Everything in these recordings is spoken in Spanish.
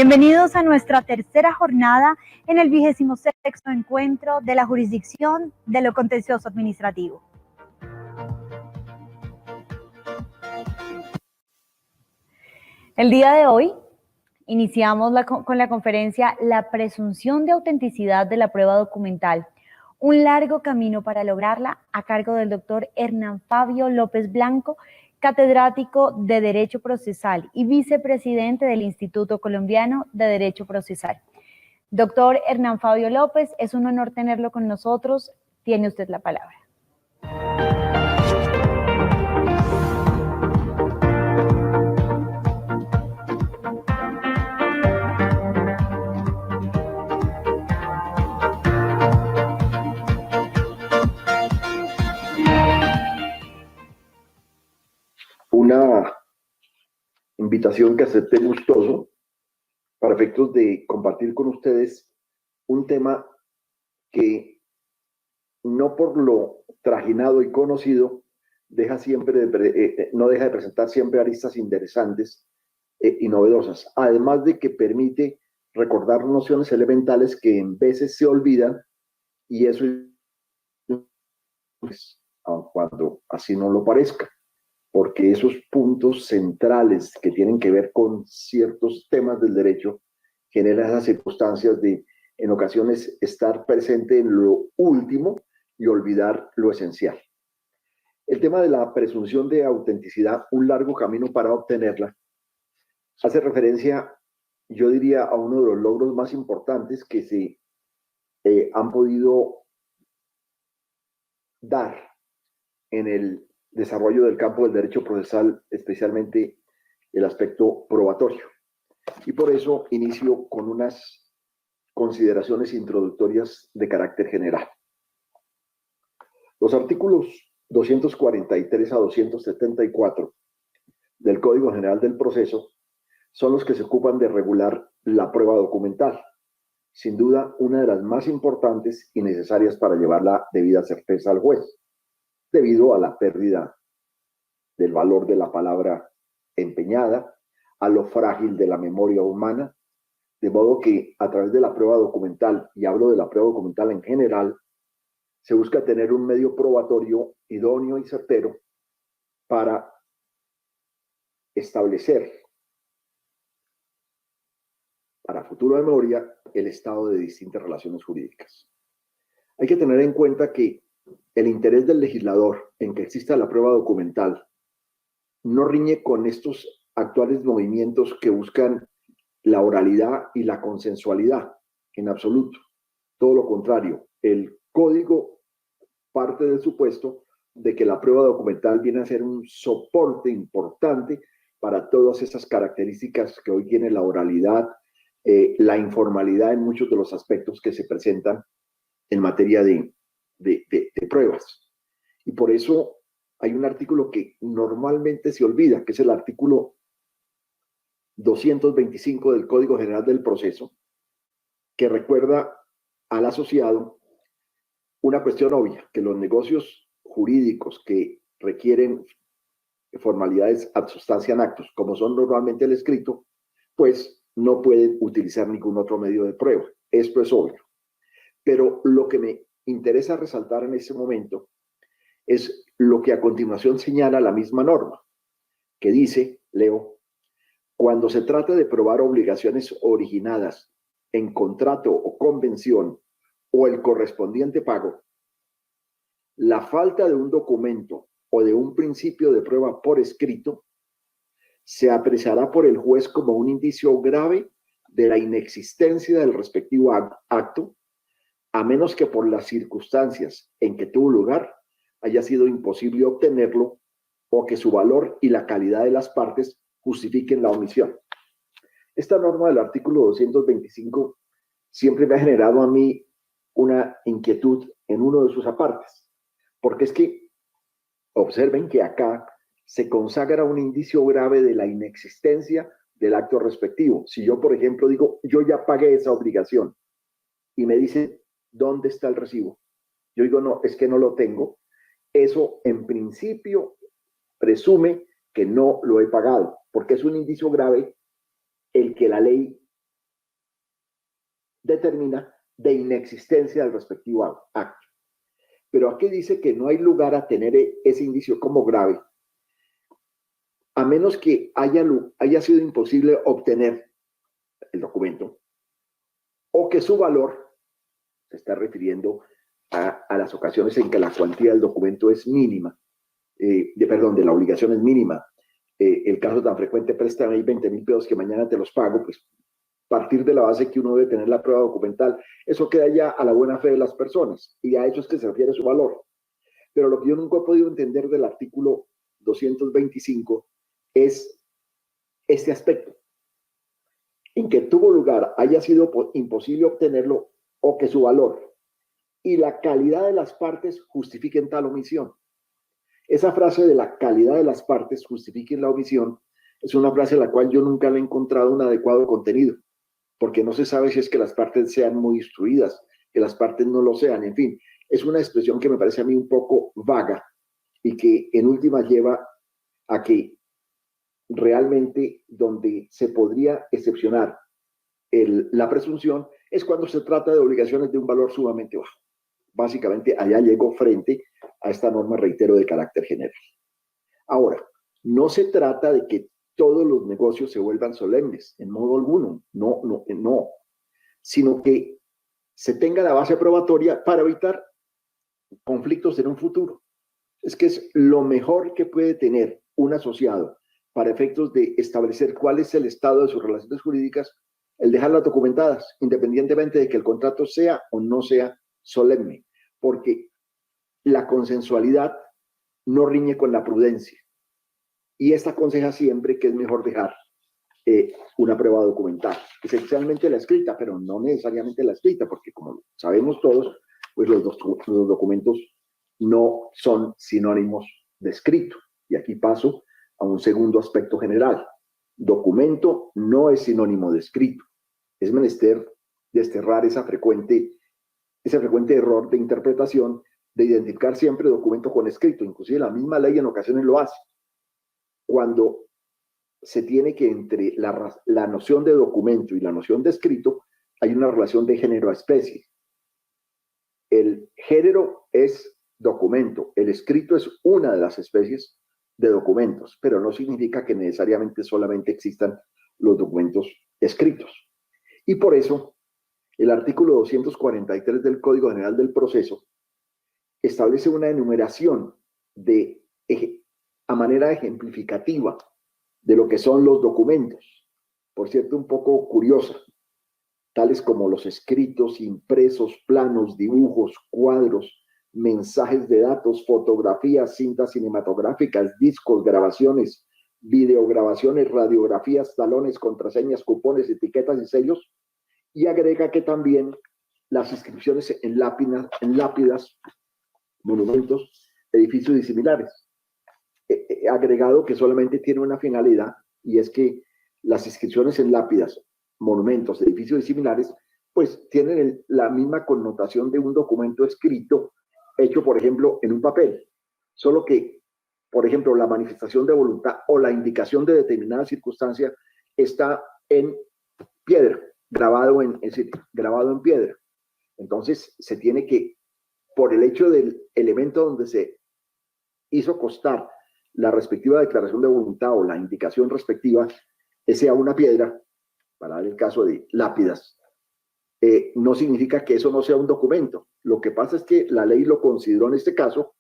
Bienvenidos a nuestra tercera jornada en el 26º encuentro de la jurisdicción de lo contencioso administrativo. El día de hoy iniciamos con la conferencia La presunción de autenticidad de la prueba documental, un largo camino para lograrla, a cargo del doctor Hernán Fabio López Blanco, catedrático de Derecho Procesal y vicepresidente del Instituto Colombiano de Derecho Procesal. Doctor Hernán Fabio López, es un honor tenerlo con nosotros. Tiene usted la palabra. Una invitación que acepté gustoso para efectos de compartir con ustedes un tema que, no por lo trajinado y conocido, no deja de presentar siempre aristas interesantes y novedosas, además de que permite recordar nociones elementales que en veces se olvidan, y eso es aun cuando así no lo parezca, porque esos puntos centrales que tienen que ver con ciertos temas del derecho generan esas circunstancias de, en ocasiones, estar presente en lo último y olvidar lo esencial. El tema de la presunción de autenticidad, un largo camino para obtenerla, hace referencia, yo diría, a uno de los logros más importantes que se han podido dar en el desarrollo del campo del derecho procesal, especialmente el aspecto probatorio. Y por eso inicio con unas consideraciones introductorias de carácter general. Los artículos 243 a 274 del Código General del Proceso son los que se ocupan de regular la prueba documental, sin duda una de las más importantes y necesarias para llevar la debida certeza al juez, debido a la pérdida del valor de la palabra empeñada, a lo frágil de la memoria humana, de modo que a través de la prueba documental, y hablo de la prueba documental en general, se busca tener un medio probatorio idóneo y certero para establecer, para futuro de memoria, el estado de distintas relaciones jurídicas. Hay que tener en cuenta que el interés del legislador en que exista la prueba documental no riñe con estos actuales movimientos que buscan la oralidad y la consensualidad, en absoluto. Todo lo contrario, el código parte del supuesto de que la prueba documental viene a ser un soporte importante para todas esas características que hoy tiene la oralidad, la informalidad en muchos de los aspectos que se presentan en materia de pruebas. Y por eso hay un artículo que normalmente se olvida, que es el artículo 225 del Código General del Proceso, que recuerda al asociado una cuestión obvia, que los negocios jurídicos que requieren formalidades adsubstancian actos, como son normalmente el escrito, pues no pueden utilizar ningún otro medio de prueba. Esto es obvio. Pero lo que me interesa resaltar en este momento es lo que a continuación señala la misma norma, que dice, leo, cuando se trata de probar obligaciones originadas en contrato o convención o el correspondiente pago, la falta de un documento o de un principio de prueba por escrito se apreciará por el juez como un indicio grave de la inexistencia del respectivo acto, a menos que por las circunstancias en que tuvo lugar haya sido imposible obtenerlo o que su valor y la calidad de las partes justifiquen la omisión. Esta norma del artículo 225 siempre me ha generado a mí una inquietud en uno de sus apartes, porque es que observen que acá se consagra un indicio grave de la inexistencia del acto respectivo. Si yo, por ejemplo, digo, yo ya pagué esa obligación y me dicen, ¿dónde está el recibo? Yo digo, no, es que no lo tengo. Eso, en principio, presume que no lo he pagado, porque es un indicio grave el que la ley determina de inexistencia del respectivo acto. Pero aquí dice que no hay lugar a tener ese indicio como grave, a menos que haya sido imposible obtener el documento o que su valor se está refiriendo a las ocasiones en que la cuantía del documento es mínima, de la obligación es mínima. El caso tan frecuente, préstame ahí 20.000 pesos que mañana te los pago, pues partir de la base que uno debe tener la prueba documental, eso queda ya a la buena fe de las personas y a eso es que se refiere su valor. Pero lo que yo nunca he podido entender del artículo 225 es este aspecto, en que tuvo lugar, haya sido imposible obtenerlo o que su valor y la calidad de las partes justifiquen tal omisión. Esa frase de la calidad de las partes justifiquen la omisión es una frase a la cual yo nunca le he encontrado un adecuado contenido, porque no se sabe si es que las partes sean muy instruidas, que las partes no lo sean, en fin, es una expresión que me parece a mí un poco vaga y que en última lleva a que realmente donde se podría excepcionar la presunción es cuando se trata de obligaciones de un valor sumamente bajo. Básicamente allá llegó frente a esta norma, reitero, de carácter general. Ahora, no se trata de que todos los negocios se vuelvan solemnes, en modo alguno, no, sino que se tenga la base probatoria para evitar conflictos en un futuro. Es que es lo mejor que puede tener un asociado para efectos de establecer cuál es el estado de sus relaciones jurídicas, el dejarlas documentadas, independientemente de que el contrato sea o no sea solemne, porque la consensualidad no riñe con la prudencia. Y esta aconseja siempre que es mejor dejar una prueba documental, esencialmente la escrita, pero no necesariamente la escrita, porque como sabemos todos, pues los documentos no son sinónimos de escrito. Y aquí paso a un segundo aspecto general. Documento no es sinónimo de escrito. Es menester desterrar ese frecuente error de interpretación de identificar siempre documento con escrito. Inclusive la misma ley en ocasiones lo hace. Cuando se tiene que entre la noción de documento y la noción de escrito, hay una relación de género a especie. El género es documento, el escrito es una de las especies de documentos, pero no significa que necesariamente solamente existan los documentos escritos. Y por eso, el artículo 243 del Código General del Proceso establece una enumeración a manera ejemplificativa de lo que son los documentos, por cierto, un poco curiosa, tales como los escritos, impresos, planos, dibujos, cuadros, mensajes de datos, fotografías, cintas cinematográficas, discos, grabaciones, videograbaciones, radiografías, talones, contraseñas, cupones, etiquetas y sellos, y agrega que también las inscripciones en lápidas, monumentos, edificios y similares. Agregado que solamente tiene una finalidad, y es que las inscripciones en lápidas, monumentos, edificios y similares, pues tienen la misma connotación de un documento escrito, hecho, por ejemplo, en un papel. Solo que, por ejemplo, la manifestación de voluntad o la indicación de determinada circunstancia está en piedra, grabado en piedra. Entonces, se tiene que, por el hecho del elemento donde se hizo constar la respectiva declaración de voluntad o la indicación respectiva, sea una piedra, para dar el caso de lápidas, no significa que eso no sea un documento. Lo que pasa es que la ley lo consideró en este caso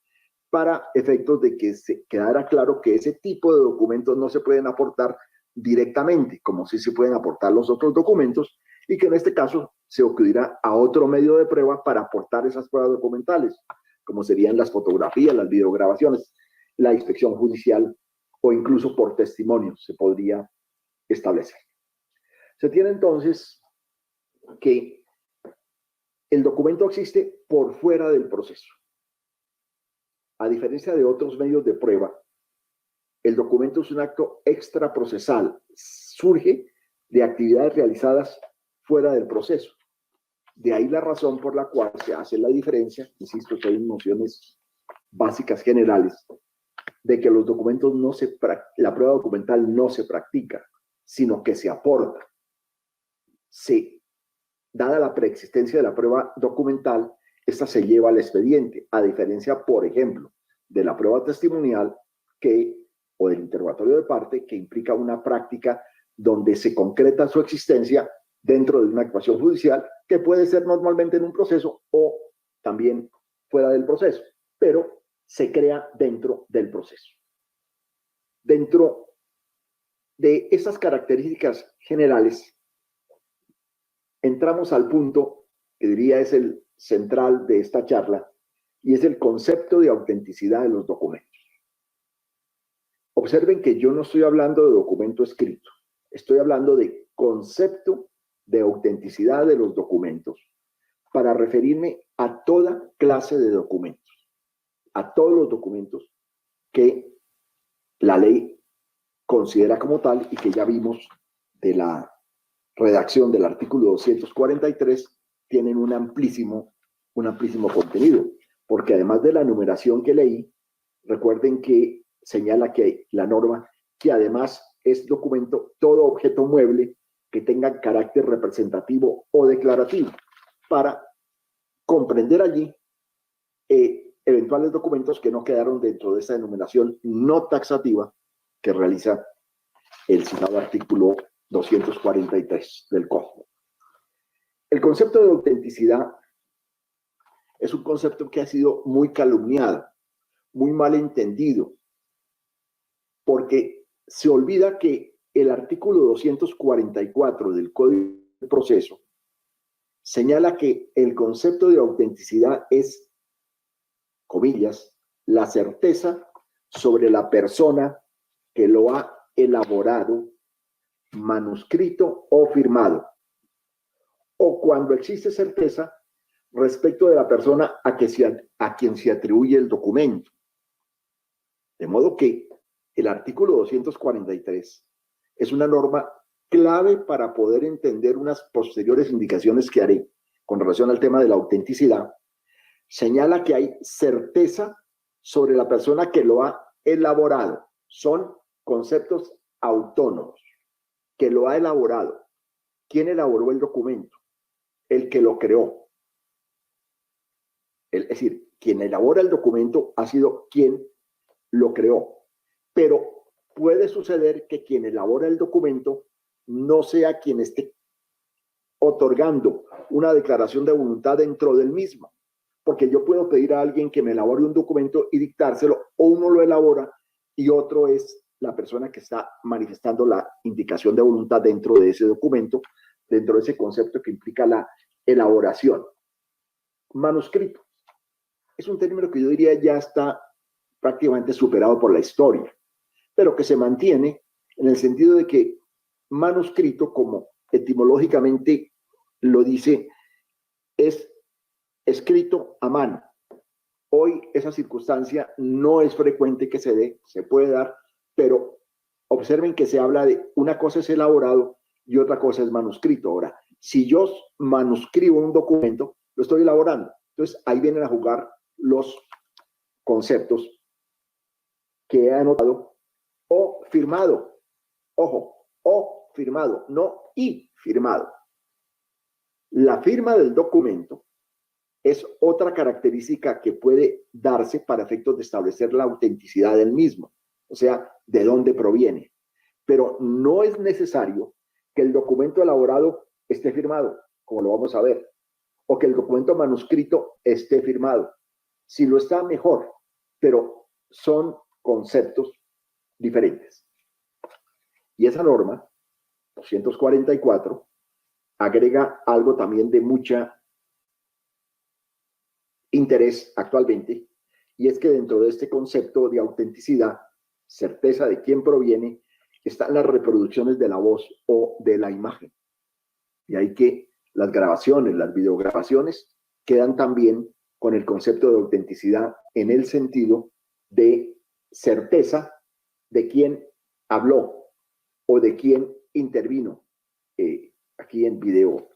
para efectos de que se quedara claro que ese tipo de documentos no se pueden aportar directamente, como sí se pueden aportar los otros documentos, y que en este caso se acudirá a otro medio de prueba para aportar esas pruebas documentales, como serían las fotografías, las videograbaciones, la inspección judicial o incluso por testimonio se podría establecer. Se tiene entonces que el documento existe por fuera del proceso. A diferencia de otros medios de prueba, el documento es un acto extraprocesal, surge de actividades realizadas fuera del proceso. De ahí la razón por la cual se hace la diferencia, insisto, que hay nociones básicas generales, de que los documentos la prueba documental no se practica, sino que se aporta. Se dada la preexistencia de la prueba documental, esta se lleva al expediente, a diferencia, por ejemplo, de la prueba testimonial o del interrogatorio de parte, que implica una práctica donde se concreta su existencia dentro de una actuación judicial, que puede ser normalmente en un proceso o también fuera del proceso, pero se crea dentro del proceso. Dentro de esas características generales, entramos al punto que diría es el central de esta charla, y es el concepto de autenticidad de los documentos. Observen que yo no estoy hablando de documento escrito, estoy hablando de concepto de autenticidad de los documentos para referirme a toda clase de documentos, a todos los documentos que la ley considera como tal y que ya vimos de la redacción del artículo 243 tienen un amplísimo contenido, porque además de la numeración que leí, recuerden que señala que la norma que además es documento todo objeto mueble que tenga carácter representativo o declarativo, para comprender allí eventuales documentos que no quedaron dentro de esa denominación no taxativa que realiza el citado artículo 243 del Código. El concepto de autenticidad es un concepto que ha sido muy calumniado, muy mal entendido, porque se olvida que el artículo 244 del Código de Proceso señala que el concepto de autenticidad es, comillas, la certeza sobre la persona que lo ha elaborado, manuscrito o firmado, o cuando existe certeza respecto de la persona a quien se atribuye el documento. De modo que el artículo 243 es una norma clave para poder entender unas posteriores indicaciones que haré con relación al tema de la autenticidad. Señala que hay certeza sobre la persona que lo ha elaborado. Son conceptos autónomos. Que lo ha elaborado. ¿Quién elaboró el documento? El que lo creó. Es decir, quien elabora el documento ha sido quien lo creó. Pero puede suceder que quien elabora el documento no sea quien esté otorgando una declaración de voluntad dentro del mismo. Porque yo puedo pedir a alguien que me elabore un documento y dictárselo, o uno lo elabora y otro es la persona que está manifestando la indicación de voluntad dentro de ese documento, dentro de ese concepto que implica la elaboración. Manuscrito. Es un término que yo diría ya está prácticamente superado por la historia, pero que se mantiene en el sentido de que manuscrito, como etimológicamente lo dice, es escrito a mano. Hoy esa circunstancia no es frecuente que se dé, se puede dar, pero observen que se habla de una cosa es elaborado y otra cosa es manuscrito. Ahora, si yo manuscribo un documento, lo estoy elaborando. Entonces, ahí vienen a jugar los conceptos que he anotado o firmado. Ojo, o firmado, no y firmado. La firma del documento es otra característica que puede darse para efectos de establecer la autenticidad del mismo, o sea, de dónde proviene. Pero no es necesario que el documento elaborado esté firmado, como lo vamos a ver, o que el documento manuscrito esté firmado. Si lo está, mejor, pero son conceptos diferentes. Y esa norma, 244, agrega algo también de mucha interés actualmente, y es que dentro de este concepto de autenticidad, certeza de quién proviene, están las reproducciones de la voz o de la imagen. Y hay que las grabaciones, las videograbaciones, quedan también con el concepto de autenticidad en el sentido de certeza de quién habló o de quién intervino aquí en video,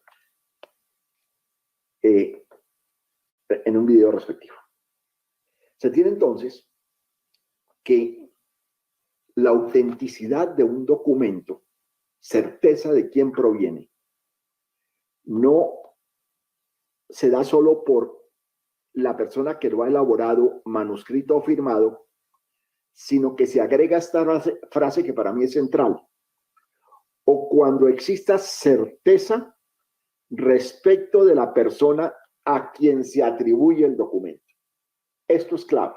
en un video respectivo. Se tiene entonces que la autenticidad de un documento, certeza de quién proviene, no se da solo por la persona que lo ha elaborado, manuscrito o firmado, sino que se agrega esta frase que para mí es central. O cuando exista certeza respecto de la persona a quien se atribuye el documento. Esto es clave.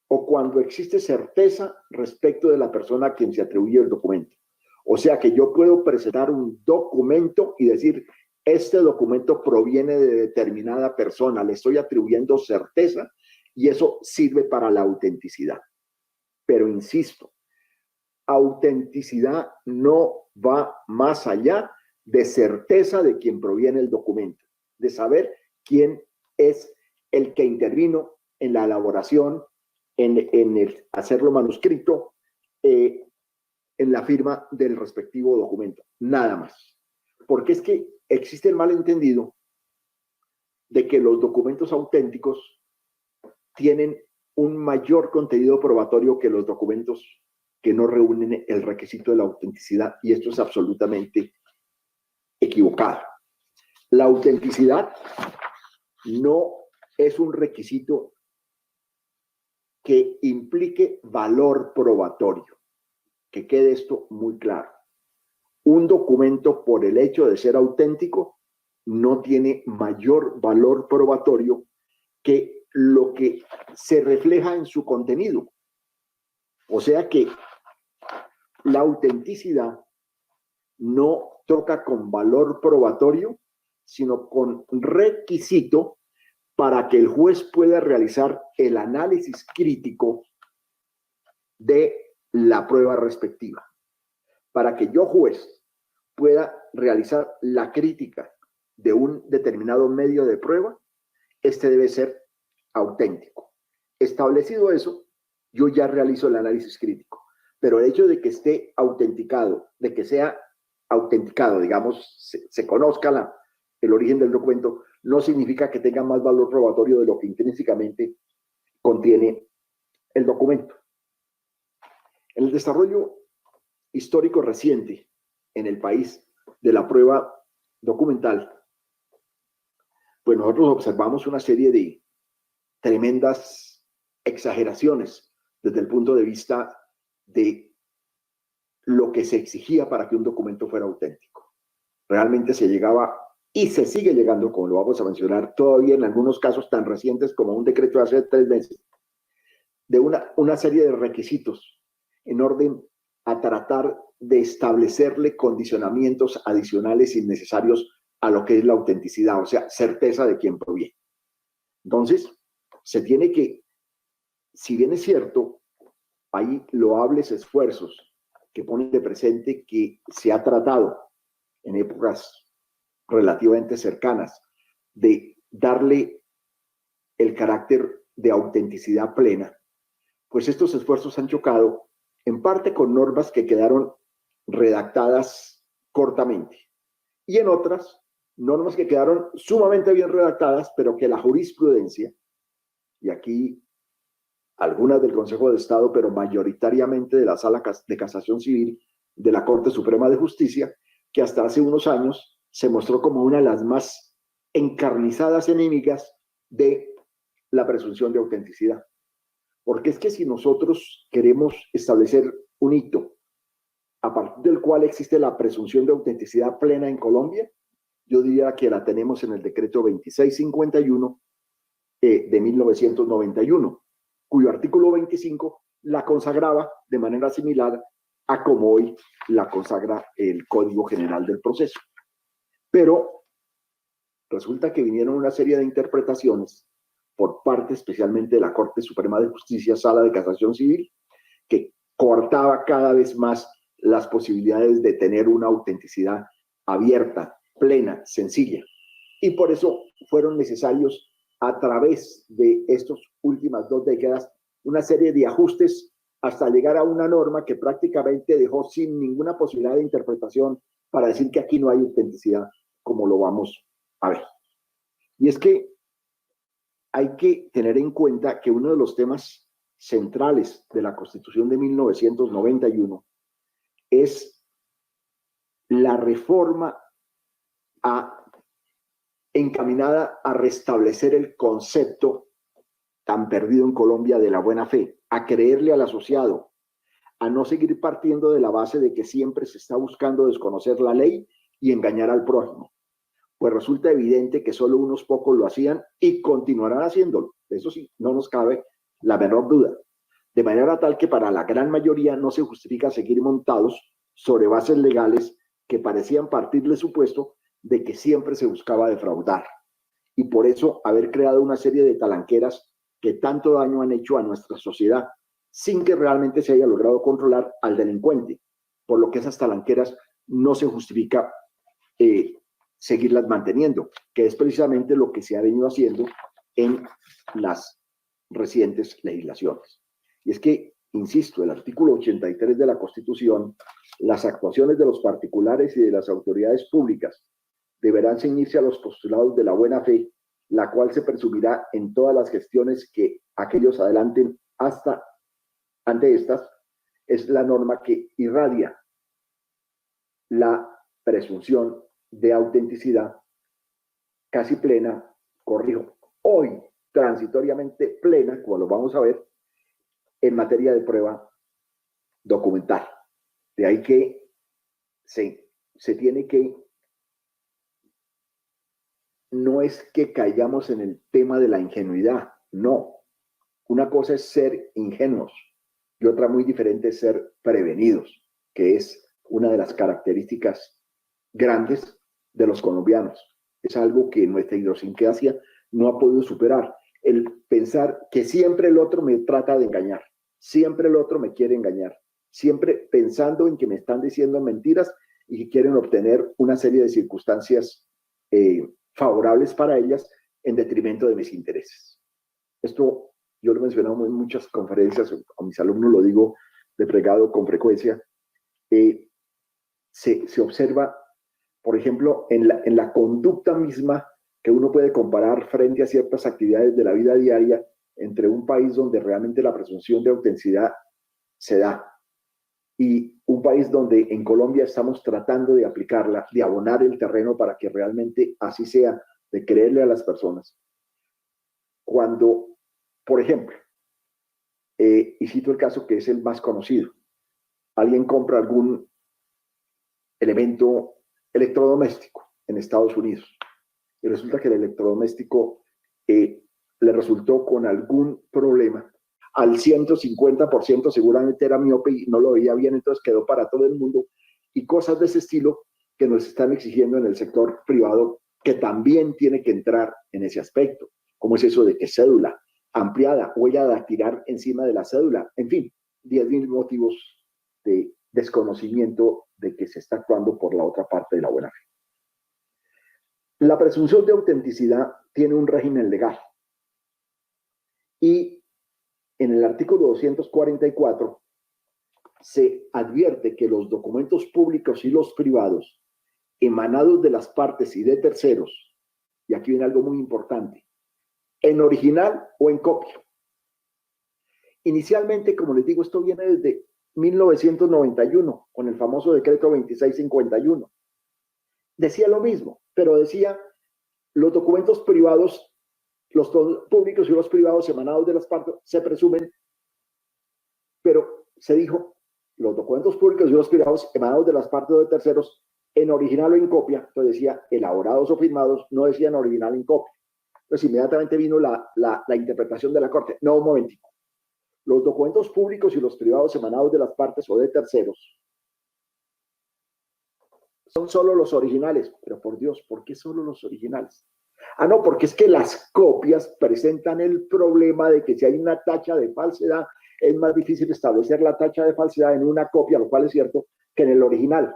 O cuando existe certeza respecto de la persona a quien se atribuye el documento. O sea que yo puedo presentar un documento y decir, este documento proviene de determinada persona, le estoy atribuyendo certeza y eso sirve para la autenticidad. Pero insisto, autenticidad no va más allá de certeza de quien proviene el documento, de saber quién es el que intervino en la elaboración, en el hacerlo manuscrito, en la firma del respectivo documento, nada más. Porque es que existe el malentendido de que los documentos auténticos tienen un mayor contenido probatorio que los documentos que no reúnen el requisito de la autenticidad, y esto es absolutamente equivocado. La autenticidad no es un requisito que implique valor probatorio. Que quede esto muy claro. Un documento, por el hecho de ser auténtico, no tiene mayor valor probatorio que lo que se refleja en su contenido. O sea que la autenticidad no toca con valor probatorio, sino con requisito para que el juez pueda realizar el análisis crítico de la prueba respectiva. Para que yo, juez, pueda realizar la crítica de un determinado medio de prueba, este debe ser auténtico. Establecido eso, yo ya realizo el análisis crítico. Pero el hecho de que esté autenticado, de que sea autenticado, digamos, se conozca el origen del documento, no significa que tenga más valor probatorio de lo que intrínsecamente contiene el documento. En el desarrollo histórico reciente en el país de la prueba documental, pues nosotros observamos una serie de tremendas exageraciones desde el punto de vista de lo que se exigía para que un documento fuera auténtico. Realmente se llegaba y se sigue llegando, como lo vamos a mencionar, todavía en algunos casos tan recientes como un decreto de hace 3 meses, de una serie de requisitos en orden a tratar de establecerle condicionamientos adicionales innecesarios a lo que es la autenticidad, o sea, certeza de quién proviene. Entonces, se tiene que, si bien es cierto, hay loables esfuerzos que ponen de presente que se ha tratado en épocas relativamente cercanas de darle el carácter de autenticidad plena, pues estos esfuerzos han chocado en parte con normas que quedaron redactadas cortamente y en otras normas que quedaron sumamente bien redactadas, pero que la jurisprudencia, y aquí algunas del Consejo de Estado, pero mayoritariamente de la Sala de Casación Civil de la Corte Suprema de Justicia, que hasta hace unos años se mostró como una de las más encarnizadas enemigas de la presunción de autenticidad. Porque es que si nosotros queremos establecer un hito a partir del cual existe la presunción de autenticidad plena en Colombia, yo diría que la tenemos en el decreto 2651 de 1991, cuyo artículo 25 la consagraba de manera similar a como hoy la consagra el Código General del Proceso. Pero resulta que vinieron una serie de interpretaciones por parte especialmente de la Corte Suprema de Justicia, Sala de Casación Civil, que cortaba cada vez más las posibilidades de tener una autenticidad abierta, plena, sencilla. Y por eso fueron necesarios, a través de estas últimas 2 décadas, una serie de ajustes hasta llegar a una norma que prácticamente dejó sin ninguna posibilidad de interpretación para decir que aquí no hay autenticidad, como lo vamos a ver. Y es que hay que tener en cuenta que uno de los temas centrales de la Constitución de 1991 es la reforma a encaminada a restablecer el concepto tan perdido en Colombia de la buena fe, a creerle al asociado, a no seguir partiendo de la base de que siempre se está buscando desconocer la ley y engañar al prójimo. Pues resulta evidente que solo unos pocos lo hacían y continuarán haciéndolo. Eso sí, no nos cabe la menor duda. De manera tal que para la gran mayoría no se justifica seguir montados sobre bases legales que parecían partir del supuesto de que siempre se buscaba defraudar. Y por eso haber creado una serie de talanqueras que tanto daño han hecho a nuestra sociedad, sin que realmente se haya logrado controlar al delincuente. Por lo que esas talanqueras no se justifica seguirlas manteniendo, que es precisamente lo que se ha venido haciendo en las recientes legislaciones. Y es que, insisto, el artículo 83 de la Constitución, las actuaciones de los particulares y de las autoridades públicas deberán ceñirse a los postulados de la buena fe, la cual se presumirá en todas las gestiones que aquellos adelanten hasta ante estas, es la norma que irradia la presunción de autenticidad casi plena, corrijo, hoy transitoriamente plena, como lo vamos a ver, en materia de prueba documental. De ahí que se tiene que, no es que caigamos en el tema de la ingenuidad, no. Una cosa es ser ingenuos y otra muy diferente es ser prevenidos, que es una de las características grandes de los colombianos. Es algo que nuestra idiosincrasia no ha podido superar. El pensar que siempre el otro me trata de engañar, siempre el otro me quiere engañar, siempre pensando en que me están diciendo mentiras y que quieren obtener una serie de circunstancias favorables para ellas en detrimento de mis intereses. Esto yo lo he mencionado en muchas conferencias, a mis alumnos lo digo de pregado con frecuencia. Se observa, por ejemplo, en la conducta misma que uno puede comparar frente a ciertas actividades de la vida diaria entre un país donde realmente la presunción de autenticidad se da y un país donde en Colombia estamos tratando de aplicarla, de abonar el terreno para que realmente así sea, de creerle a las personas. Cuando, por ejemplo, y cito el caso que es el más conocido, alguien compra algún elemento electrodoméstico en Estados Unidos y resulta que el electrodoméstico le resultó con algún problema. Al 150% seguramente era miope y no lo veía bien, entonces quedó para todo el mundo. Y cosas de ese estilo que nos están exigiendo en el sector privado, que también tiene que entrar en ese aspecto. Como es eso de que cédula ampliada, huella dactilar encima de la cédula, en fin, 10.000 motivos de desconocimiento de que se está actuando por la otra parte de la buena fe. La presunción de autenticidad tiene un régimen legal y en el artículo 244 se advierte que los documentos públicos y los privados emanados de las partes y de terceros, y aquí viene algo muy importante, en original o en copia. Inicialmente, como les digo, esto viene desde 1991, con el famoso decreto 2651. Decía lo mismo, pero decía los documentos privados, los públicos y los privados emanados de las partes se presumen, pero se dijo los documentos públicos y los privados emanados de las partes o de terceros en original o en copia. Entonces decía elaborados o firmados, no decían original en copia. Entonces inmediatamente vino la interpretación de la Corte. No, un momentico. Los documentos públicos y los privados emanados de las partes o de terceros son solo los originales. Pero por Dios, ¿por qué solo los originales? Ah, no, porque es que las copias presentan el problema de que si hay una tacha de falsedad, es más difícil establecer la tacha de falsedad en una copia, lo cual es cierto, que en el original.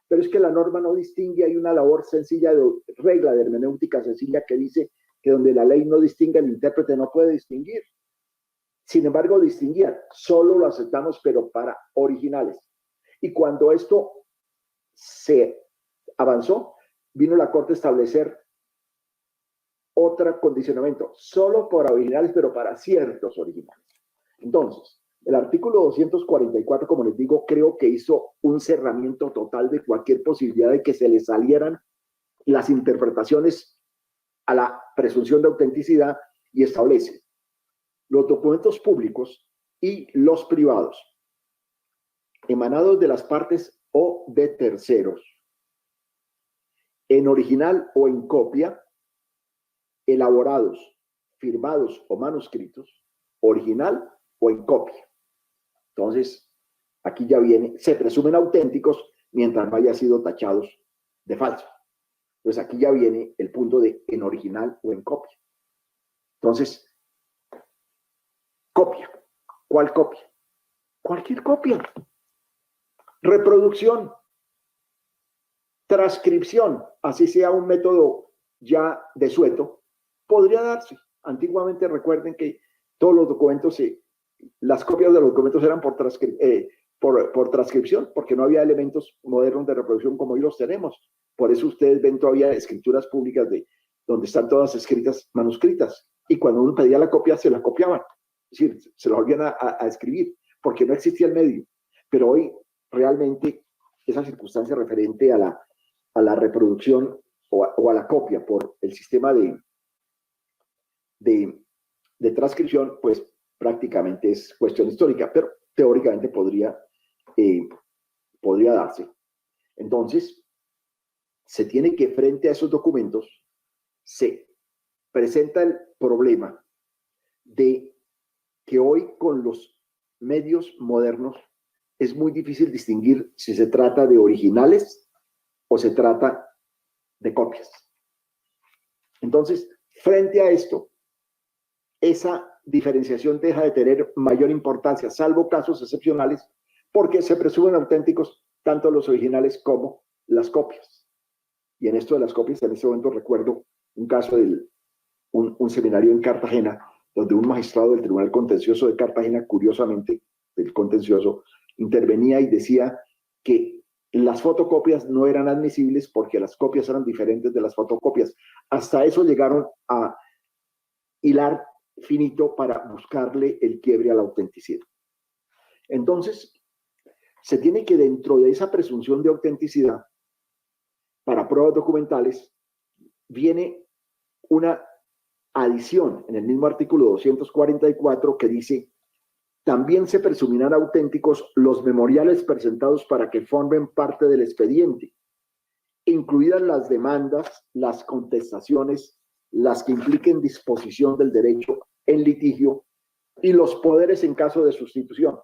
Pero es que la norma no distingue, hay una labor sencilla de regla de hermenéutica sencilla que dice que donde la ley no distingue, el intérprete no puede distinguir. Sin embargo, distinguían, solo lo aceptamos, pero para originales. Y cuando esto se avanzó, vino la Corte a establecer otro condicionamiento, solo para originales, pero para ciertos originales. Entonces, el artículo 244, como les digo, creo que hizo un cerramiento total de cualquier posibilidad de que se le salieran las interpretaciones a la presunción de autenticidad y establece los documentos públicos y los privados emanados de las partes o de terceros, en original o en copia, elaborados, firmados o manuscritos, original o en copia. Entonces, aquí ya viene, se presumen auténticos mientras no hayan sido tachados de falso. Entonces, aquí ya viene el punto de en original o en copia. Entonces, copia. ¿Cuál copia? Cualquier copia. Reproducción. Transcripción, así sea un método ya desueto, podría darse. Antiguamente recuerden que todos los documentos, las copias de los documentos eran por transcripción, porque no había elementos modernos de reproducción como hoy los tenemos. Por eso ustedes ven todavía escrituras públicas donde están todas escritas, manuscritas. Y cuando uno pedía la copia, se la copiaban. Es decir, se la volvían a escribir, porque no existía el medio. Pero hoy, realmente, esa circunstancia referente a la reproducción o a la copia por el sistema de transcripción, pues prácticamente es cuestión histórica, pero teóricamente podría darse. Entonces, se tiene que, frente a esos documentos, se presenta el problema de que hoy con los medios modernos es muy difícil distinguir si se trata de originales o se trata de copias. Entonces, frente a esto, esa diferenciación deja de tener mayor importancia, salvo casos excepcionales, porque se presumen auténticos tanto los originales como las copias. Y en esto de las copias, en este momento recuerdo un caso de un seminario en Cartagena, donde un magistrado del Tribunal Contencioso de Cartagena, curiosamente, del contencioso, intervenía y decía que las fotocopias no eran admisibles porque las copias eran diferentes de las fotocopias. Hasta eso llegaron a hilar finito para buscarle el quiebre a la autenticidad. Entonces, se tiene que, dentro de esa presunción de autenticidad, para pruebas documentales, viene una adición en el mismo artículo 244 que dice: también se presumirán auténticos los memoriales presentados para que formen parte del expediente, incluidas las demandas, las contestaciones, las que impliquen disposición del derecho en litigio y los poderes en caso de sustitución.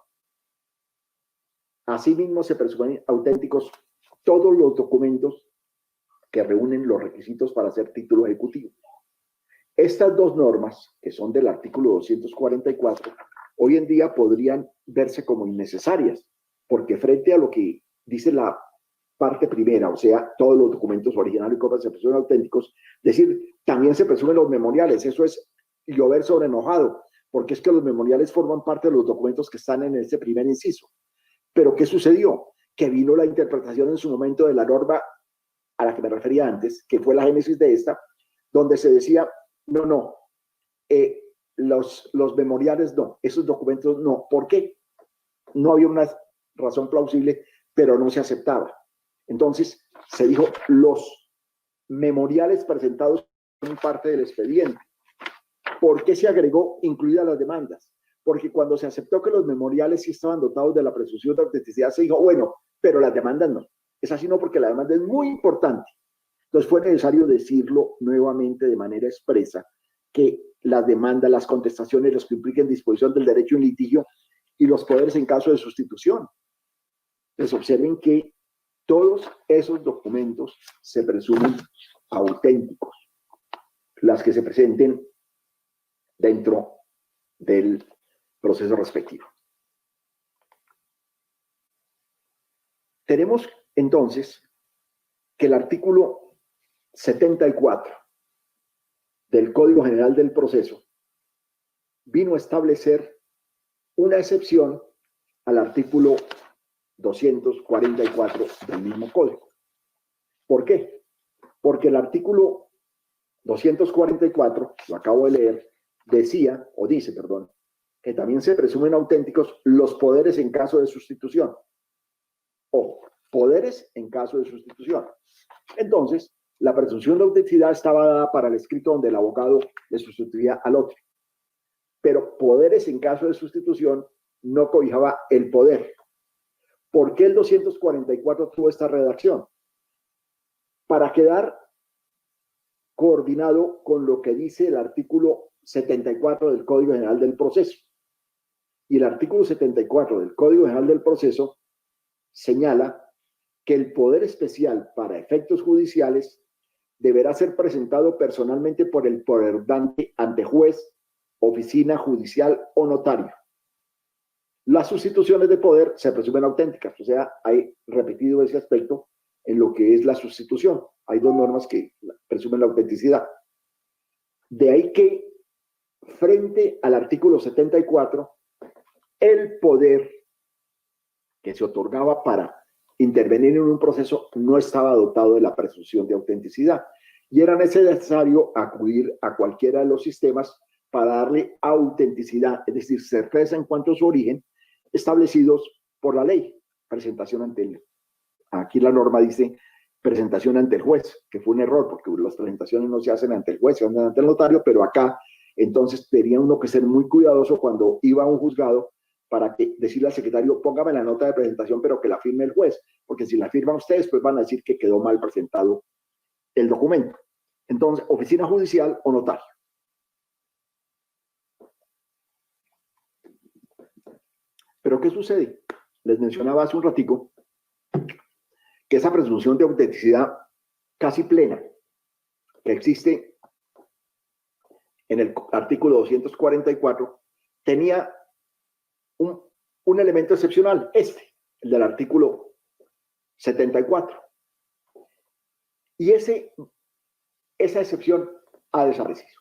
Asimismo, se presumen auténticos todos los documentos que reúnen los requisitos para ser título ejecutivo. Estas dos normas, que son del artículo 244, hoy en día podrían verse como innecesarias, porque frente a lo que dice la parte primera, o sea, todos los documentos originales y copias se presumen auténticos, decir, también se presumen los memoriales, eso es llover sobre enojado, porque es que los memoriales forman parte de los documentos que están en ese primer inciso. Pero ¿qué sucedió? Que vino la interpretación en su momento de la norma a la que me refería antes, que fue la génesis de esta, donde se decía, no, los memoriales no, esos documentos no. ¿Por qué? No había una razón plausible, pero no se aceptaba. Entonces se dijo, los memoriales presentados son parte del expediente. ¿Por qué se agregó incluidas las demandas? Porque cuando se aceptó que los memoriales sí estaban dotados de la presunción de autenticidad, se dijo, bueno, pero las demandas no. Es así, no, porque la demanda es muy importante. Entonces fue necesario decirlo nuevamente de manera expresa, que las demandas, las contestaciones, los que impliquen disposición del derecho en litigio y los poderes en caso de sustitución. Entonces observen que todos esos documentos se presumen auténticos, las que se presenten dentro del proceso respectivo. Tenemos entonces que el artículo 74 del Código General del Proceso vino a establecer una excepción al artículo 244 del mismo código. ¿Por qué? Porque el artículo 244, lo acabo de leer, dice, que también se presumen auténticos los poderes en caso de sustitución. O poderes en caso de sustitución. Entonces, La presunción de autenticidad estaba dada para el escrito donde el abogado le sustituía al otro. Pero poderes en caso de sustitución no cobijaba el poder. ¿Por qué el 244 tuvo esta redacción? Para quedar coordinado con lo que dice el artículo 74 del Código General del Proceso. Y el artículo 74 del Código General del Proceso señala que el poder especial para efectos judiciales deberá ser presentado personalmente por el poderante ante juez, oficina judicial o notario. Las sustituciones de poder se presumen auténticas, o sea, hay repetido ese aspecto en lo que es la sustitución. Hay dos normas que presumen la autenticidad. De ahí que, frente al artículo 74, el poder que se otorgaba para intervenir en un proceso no estaba dotado de la presunción de autenticidad y era necesario acudir a cualquiera de los sistemas para darle autenticidad, es decir, certeza en cuanto a su origen, establecidos por la ley. Presentación ante el... Aquí la norma dice presentación ante el juez, que fue un error, porque las presentaciones no se hacen ante el juez, se hacen ante el notario, pero acá entonces tenía uno que ser muy cuidadoso cuando iba a un juzgado para decirle al secretario, póngame la nota de presentación, pero que la firme el juez, porque si la firman ustedes, pues van a decir que quedó mal presentado el documento. Entonces, oficina judicial o notario. Pero ¿qué sucede? Les mencionaba hace un ratico que esa presunción de autenticidad casi plena que existe en el artículo 244 tenía un elemento excepcional, el del artículo 74. Y esa excepción ha desaparecido.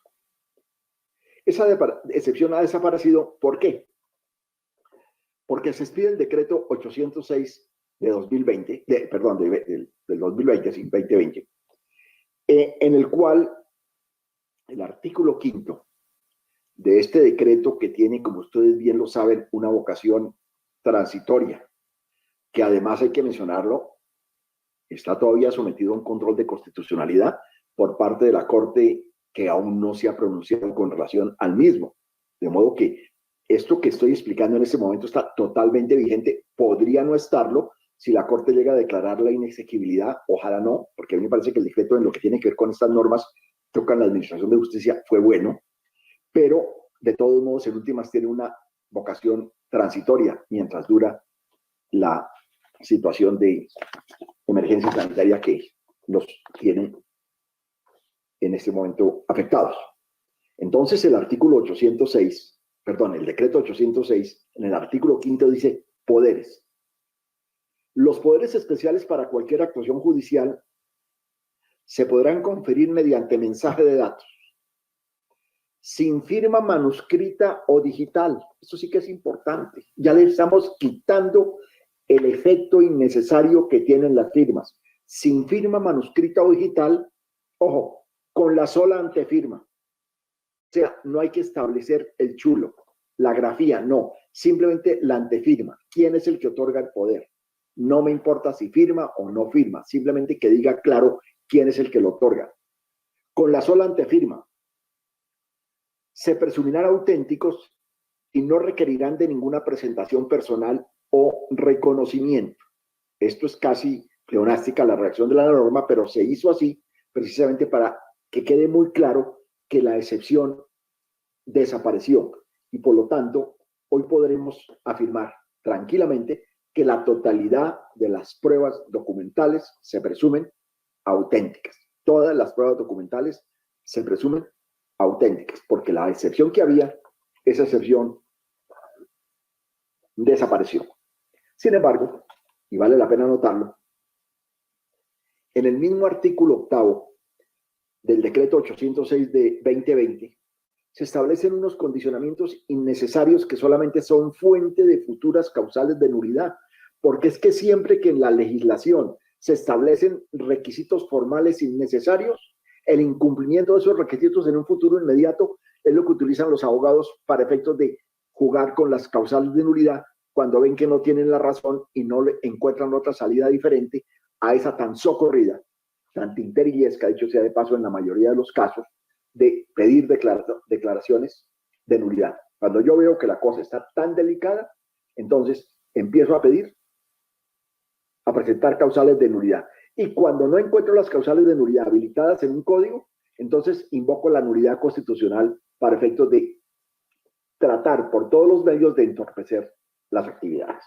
Esa excepción ha desaparecido, ¿por qué? Porque se expide el decreto 806 de 2020, del 2020, sí, 2020, en el cual el artículo 5 de este decreto, que tiene, como ustedes bien lo saben, una vocación transitoria, que además hay que mencionarlo, está todavía sometido a un control de constitucionalidad por parte de la Corte, que aún no se ha pronunciado con relación al mismo. De modo que esto que estoy explicando en este momento está totalmente vigente, podría no estarlo si la Corte llega a declarar la inexequibilidad, ojalá no, porque a mí me parece que el decreto en lo que tiene que ver con estas normas tocan la administración de justicia fue bueno, pero de todos modos en últimas tiene una vocación transitoria mientras dura la situación de emergencia sanitaria que los tiene en este momento afectados. Entonces el artículo 806, el decreto 806, en el artículo 5 dice poderes. Los poderes especiales para cualquier actuación judicial se podrán conferir mediante mensaje de datos, sin firma manuscrita o digital. Esto sí que es importante. Ya le estamos quitando el efecto innecesario que tienen las firmas. Sin firma manuscrita o digital, ojo, con la sola antefirma. O sea, no hay que establecer el chulo, la grafía, no. Simplemente la antefirma. ¿Quién es el que otorga el poder? No me importa si firma o no firma. Simplemente que diga claro quién es el que lo otorga. Con la sola antefirma. Se presumirán auténticos y no requerirán de ninguna presentación personal o reconocimiento. Esto es casi pleonástica la redacción de la norma, pero se hizo así precisamente para que quede muy claro que la excepción desapareció y por lo tanto hoy podremos afirmar tranquilamente que la totalidad de las pruebas documentales se presumen auténticas. Todas las pruebas documentales se presumen auténticas, porque la excepción que había, esa excepción desapareció. Sin embargo, y vale la pena notarlo, en el mismo artículo 8 del decreto 806 de 2020, se establecen unos condicionamientos innecesarios que solamente son fuente de futuras causales de nulidad, porque es que siempre que en la legislación se establecen requisitos formales innecesarios, el incumplimiento de esos requisitos en un futuro inmediato es lo que utilizan los abogados para efectos de jugar con las causales de nulidad cuando ven que no tienen la razón y no le encuentran otra salida diferente a esa tan socorrida tan tinterillesca, dicho sea de paso, en la mayoría de los casos, de pedir declaraciones de nulidad. Cuando yo veo que la cosa está tan delicada, entonces empiezo a presentar causales de nulidad. Y cuando no encuentro las causales de nulidad habilitadas en un código, entonces invoco la nulidad constitucional para efectos de tratar por todos los medios de entorpecer las actividades.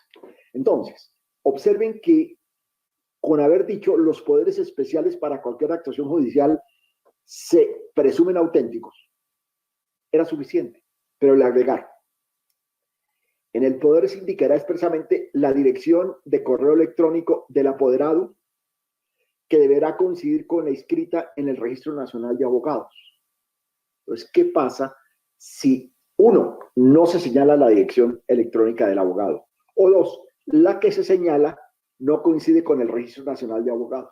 Entonces, observen que con haber dicho los poderes especiales para cualquier actuación judicial se presumen auténticos, era suficiente, pero le agregaron: en el poder se indicará expresamente la dirección de correo electrónico del apoderado, que deberá coincidir con la inscrita en el Registro Nacional de Abogados. Entonces, ¿qué pasa si, uno, no se señala la dirección electrónica del abogado? O dos, la que se señala no coincide con el Registro Nacional de Abogados.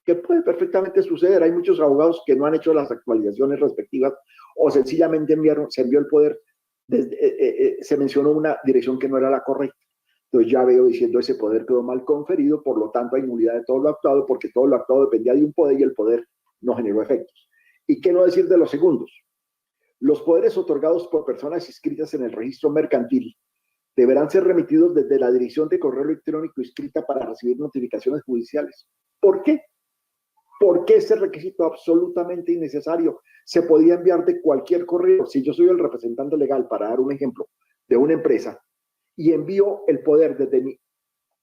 Que puede perfectamente suceder. Hay muchos abogados que no han hecho las actualizaciones respectivas o sencillamente se envió el poder, se mencionó una dirección que no era la correcta. Entonces ya veo diciendo ese poder quedó mal conferido, por lo tanto hay nulidad de todo lo actuado, porque todo lo actuado dependía de un poder y el poder no generó efectos. ¿Y qué no decir de los segundos? Los poderes otorgados por personas inscritas en el registro mercantil deberán ser remitidos desde la dirección de correo electrónico inscrita para recibir notificaciones judiciales. ¿Por qué? Porque ese requisito absolutamente innecesario se podía enviar de cualquier correo. Si yo soy el representante legal, para dar un ejemplo, de una empresa, y envío el poder desde mi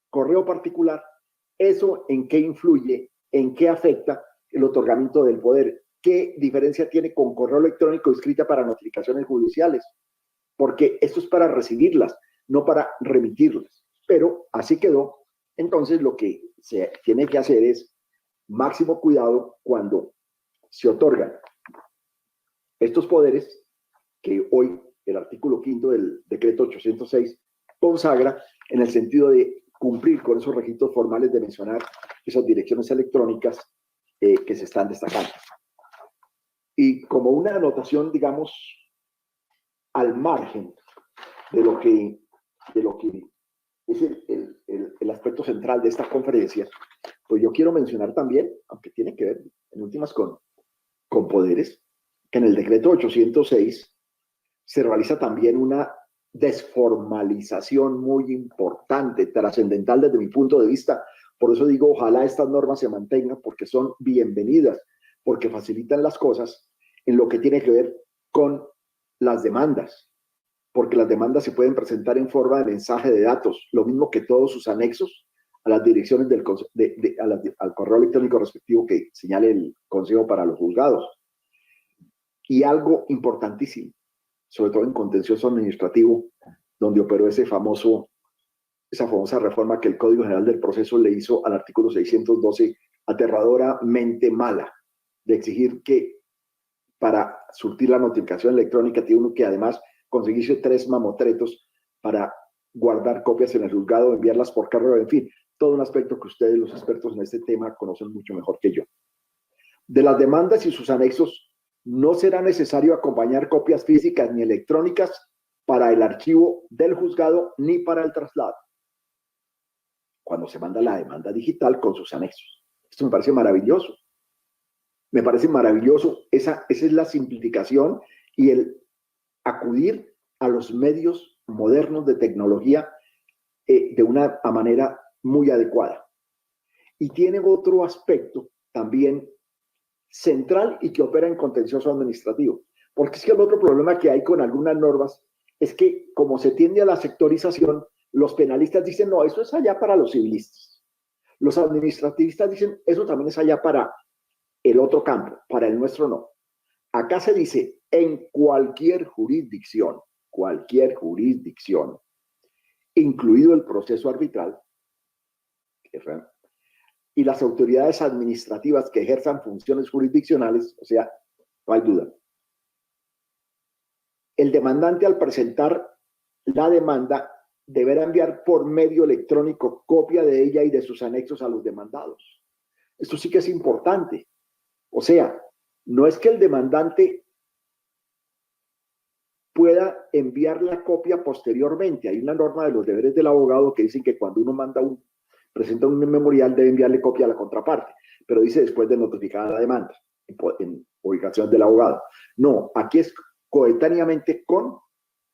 correo particular, ¿eso en qué influye? ¿En qué afecta el otorgamiento del poder? ¿Qué diferencia tiene con correo electrónico inscrita para notificaciones judiciales? Porque esto es para recibirlas, no para remitirlas. Pero así quedó. Entonces lo que se tiene que hacer es máximo cuidado cuando se otorgan estos poderes que hoy el artículo 5º del decreto 806 consagra, en el sentido de cumplir con esos requisitos formales de mencionar esas direcciones electrónicas que se están destacando. Y como una anotación, digamos, al margen de lo que es el aspecto central de esta conferencia, pues yo quiero mencionar también, aunque tiene que ver en últimas con poderes, que en el decreto 806 se realiza también una desformalización muy importante, trascendental desde mi punto de vista. Por eso digo, ojalá estas normas se mantengan, porque son bienvenidas, porque facilitan las cosas en lo que tiene que ver con las demandas, porque las demandas se pueden presentar en forma de mensaje de datos, lo mismo que todos sus anexos a las direcciones al correo electrónico respectivo que señale el Consejo para los Juzgados. Y algo importantísimo, sobre todo en contencioso administrativo, donde operó esa famosa reforma que el Código General del Proceso le hizo al artículo 612, aterradoramente mala, de exigir que para surtir la notificación electrónica tiene uno que además conseguirse 3 mamotretos para guardar copias en el juzgado, enviarlas por correo, en fin, todo un aspecto que ustedes, los expertos en este tema, conocen mucho mejor que yo. De las demandas y sus anexos, no será necesario acompañar copias físicas ni electrónicas para el archivo del juzgado ni para el traslado, cuando se manda la demanda digital con sus anexos. Esto me parece maravilloso. Me parece maravilloso. Esa es la simplificación y el acudir a los medios modernos de tecnología de una manera muy adecuada. Y tiene otro aspecto también central y que opera en contencioso administrativo. Porque es que el otro problema que hay con algunas normas es que, como se tiende a la sectorización, los penalistas dicen, no, eso es allá para los civilistas. Los administrativistas dicen, eso también es allá para el otro campo, para el nuestro no. Acá se dice, en cualquier jurisdicción, incluido el proceso arbitral, y las autoridades administrativas que ejerzan funciones jurisdiccionales, o sea, no hay duda. El demandante, al presentar la demanda, deberá enviar por medio electrónico copia de ella y de sus anexos a los demandados. Esto sí que es importante. O sea, no es que el demandante pueda enviar la copia posteriormente. Hay una norma de los deberes del abogado que dicen que cuando uno manda presenta un memorial, debe enviarle copia a la contraparte, pero dice después de notificada la demanda, en ubicación del abogado. No, aquí es coetáneamente con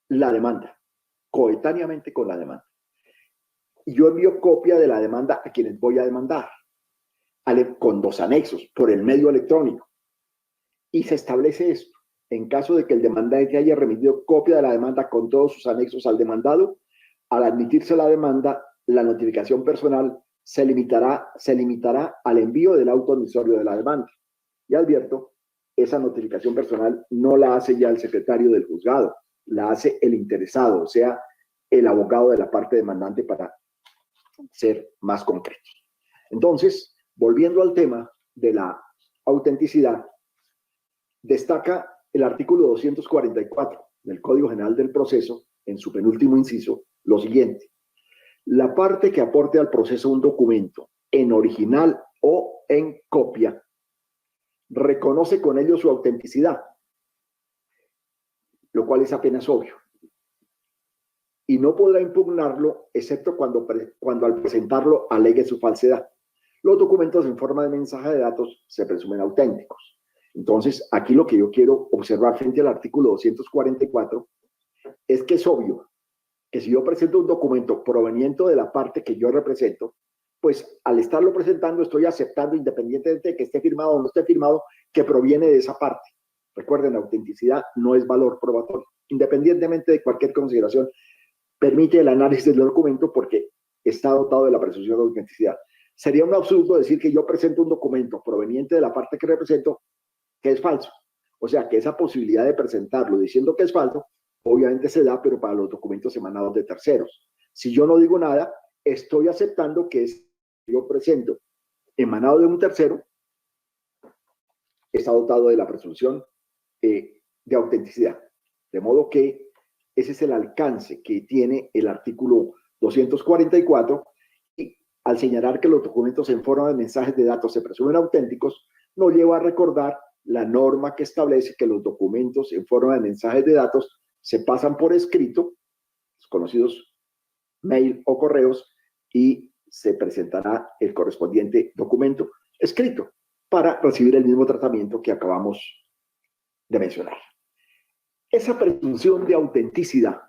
la demanda, coetáneamente con la demanda. Y yo envío copia de la demanda a quienes voy a demandar, con 2 anexos, por el medio electrónico. Y se establece esto. En caso de que el demandante haya remitido copia de la demanda con todos sus anexos al demandado, al admitirse la demanda, la notificación personal se limitará al envío del auto admisorio de la demanda. Y advierto, esa notificación personal no la hace ya el secretario del juzgado, la hace el interesado, o sea, el abogado de la parte demandante, para ser más concretos. Entonces, volviendo al tema de la autenticidad, destaca el artículo 244 del Código General del Proceso, en su penúltimo inciso, lo siguiente: la parte que aporte al proceso un documento en original o en copia reconoce con ello su autenticidad, lo cual es apenas obvio, y no podrá impugnarlo excepto cuando al presentarlo alegue su falsedad. Los documentos en forma de mensaje de datos se presumen auténticos. Entonces, aquí lo que yo quiero observar frente al artículo 244 es que es obvio que si yo presento un documento proveniente de la parte que yo represento, pues al estarlo presentando estoy aceptando, independientemente de que esté firmado o no esté firmado, que proviene de esa parte. Recuerden, la autenticidad no es valor probatorio. Independientemente de cualquier consideración, permite el análisis del documento porque está dotado de la presunción de autenticidad. Sería un absurdo decir que yo presento un documento proveniente de la parte que represento que es falso. O sea, que esa posibilidad de presentarlo diciendo que es falso, obviamente se da, pero para los documentos emanados de terceros. Si yo no digo nada, estoy aceptando que yo presento emanado de un tercero, está dotado de la presunción de autenticidad. De modo que ese es el alcance que tiene el artículo 244, y al señalar que los documentos en forma de mensajes de datos se presumen auténticos, nos lleva a recordar la norma que establece que los documentos en forma de mensajes de datos se pasan por escrito, los conocidos mail o correos, y se presentará el correspondiente documento escrito para recibir el mismo tratamiento que acabamos de mencionar. Esa presunción de autenticidad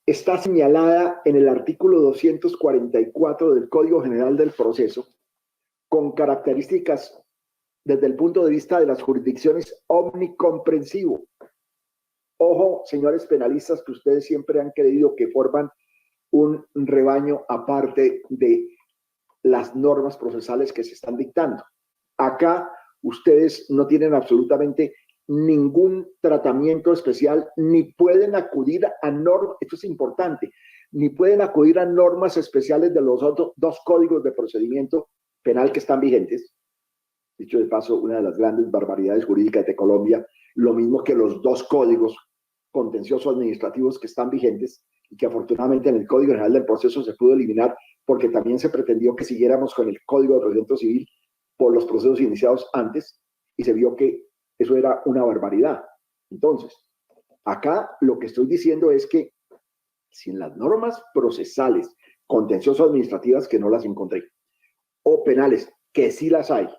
está señalada en el artículo 244 del Código General del Proceso, con características desde el punto de vista de las jurisdicciones omnicomprensivo. Ojo, señores penalistas, que ustedes siempre han creído que forman un rebaño aparte de las normas procesales que se están dictando. Acá ustedes no tienen absolutamente ningún tratamiento especial, ni pueden acudir a normas, esto es importante, ni pueden acudir a normas especiales de los otros 2 códigos de procedimiento penal que están vigentes. Dicho de paso, una de las grandes barbaridades jurídicas de Colombia, lo mismo que los 2 códigos contenciosos administrativos que están vigentes y que afortunadamente en el Código General del Proceso se pudo eliminar, porque también se pretendió que siguiéramos con el Código de Procedimiento Civil por los procesos iniciados antes, y se vio que eso era una barbaridad. Entonces, acá lo que estoy diciendo es que si en las normas procesales, contenciosas administrativas, que no las encontré, o penales, que sí las hay,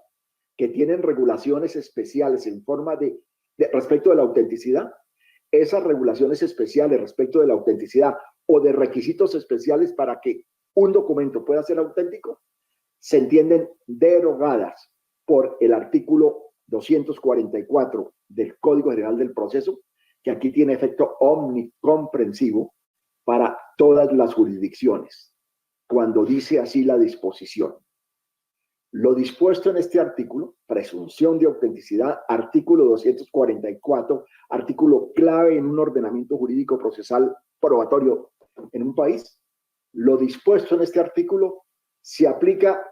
que tienen regulaciones especiales en forma de respecto de la autenticidad, esas regulaciones especiales respecto de la autenticidad o de requisitos especiales para que un documento pueda ser auténtico, se entienden derogadas por el artículo 244 del Código General del Proceso, que aquí tiene efecto omnicomprensivo para todas las jurisdicciones, cuando dice así la disposición. Lo dispuesto en este artículo, presunción de autenticidad, artículo 244, artículo clave en un ordenamiento jurídico procesal probatorio en un país, lo dispuesto en este artículo se aplica